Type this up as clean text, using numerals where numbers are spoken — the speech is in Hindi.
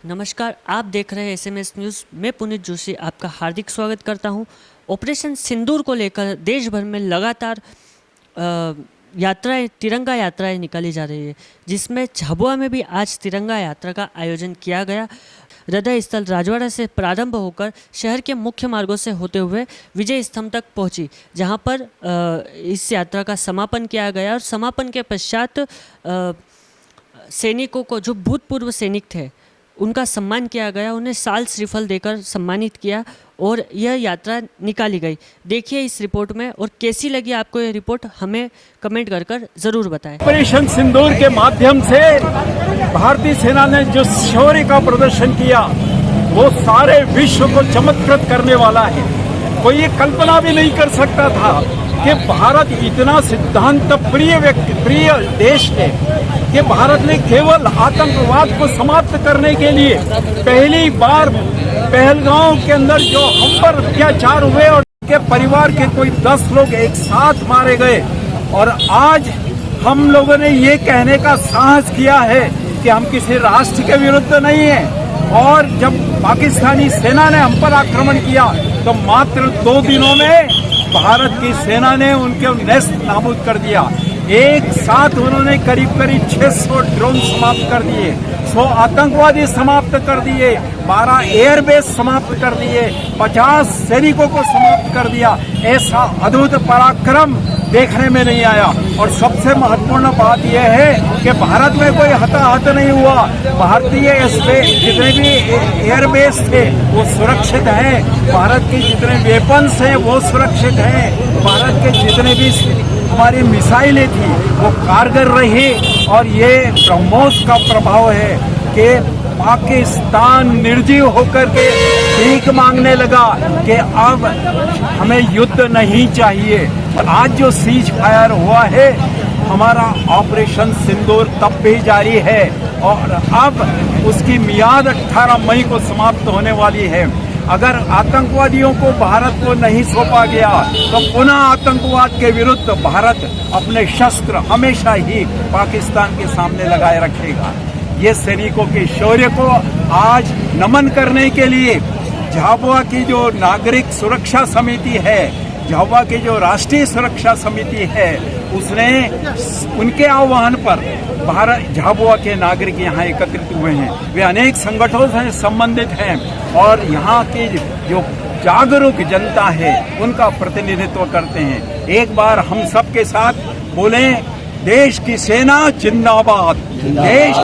नमस्कार, आप देख रहे हैं एसएमएस न्यूज़। मैं पुनीत जोशी आपका हार्दिक स्वागत करता हूं। ऑपरेशन सिंदूर को लेकर देश भर में लगातार तिरंगा यात्राएं निकाली जा रही है, जिसमें झाबुआ में भी आज तिरंगा यात्रा का आयोजन किया गया। हृदय स्थल राजवाड़ा से प्रारंभ होकर शहर के मुख्य मार्गों से होते हुए विजय स्तंभ तक पहुंची, जहां पर इस यात्रा का समापन किया गया। और समापन के पश्चात सैनिकों को, जो भूतपूर्व सैनिक थे, उनका सम्मान किया गया। उन्हें शाल श्रीफल देकर सम्मानित किया और यह यात्रा निकाली गई। देखिए इस रिपोर्ट में, और कैसी लगी आपको ये रिपोर्ट हमें कमेंट कर ज़रूर बताएं। ऑपरेशन सिंदूर के माध्यम से भारतीय सेना ने जो शौर्य का प्रदर्शन किया वो सारे विश्व को चमत्कृत करने वाला है। कोई ये कल्पना भी नहीं कर सकता था कि भारत इतना सिद्धांत प्रिय देश है कि भारत ने केवल आतंकवाद को समाप्त करने के लिए पहली बार पहलगांव के अंदर जो हम पर अत्याचार हुए और उनके परिवार के कोई 10 लोग एक साथ मारे गए, और आज हम लोगों ने ये कहने का साहस किया है कि हम किसी राष्ट्र के विरुद्ध नहीं हैं। और जब पाकिस्तानी सेना ने हम पर आक्रमण किया तो मात्र 2 दिनों में भारत की सेना ने उनके नेस्त नाबूद कर दिया। एक साथ उन्होंने करीब 600 ड्रोन समाप्त कर दिए, 100 आतंकवादी समाप्त कर दिए, 12 एयरबेस समाप्त कर दिए, 50 सैनिकों को समाप्त कर दिया। ऐसा अद्भुत पराक्रम देखने में नहीं आया। और सबसे महत्वपूर्ण बात यह है कि भारत में कोई हताहत नहीं हुआ। भारतीय जितने भी एयरबेस थे वो सुरक्षित हैं, भारत के जितने वेपन्स हैं वो सुरक्षित हैं, भारत के जितने भी हमारी मिसाइलें थी वो कारगर रही। और ये ब्रह्मोस का प्रभाव है कि पाकिस्तान निर्जीव होकर के भीख मांगने लगा कि अब हमें युद्ध नहीं चाहिए। और आज जो सीज फायर हुआ है, हमारा ऑपरेशन सिंदूर तब भी जारी है और अब उसकी मियाद 18 मई को समाप्त होने वाली है। अगर आतंकवादियों को भारत को नहीं सौंपा गया तो पुनः आतंकवाद के विरुद्ध भारत अपने शस्त्र हमेशा ही पाकिस्तान के सामने लगाए रखेगा। ये सैनिकों के शौर्य को आज नमन करने के लिए झाबुआ की जो नागरिक सुरक्षा समिति है, झाबुआ की जो राष्ट्रीय सुरक्षा समिति है, उसने उनके आह्वान पर भारत झाबुआ के नागरिक यहाँ एकत्रित हुए हैं। वे अनेक संगठनों से संबंधित हैं और यहाँ की जो जागरूक जनता है उनका प्रतिनिधित्व करते हैं। एक बार हम सबके साथ बोलें, देश की सेना जिंदाबाद। देश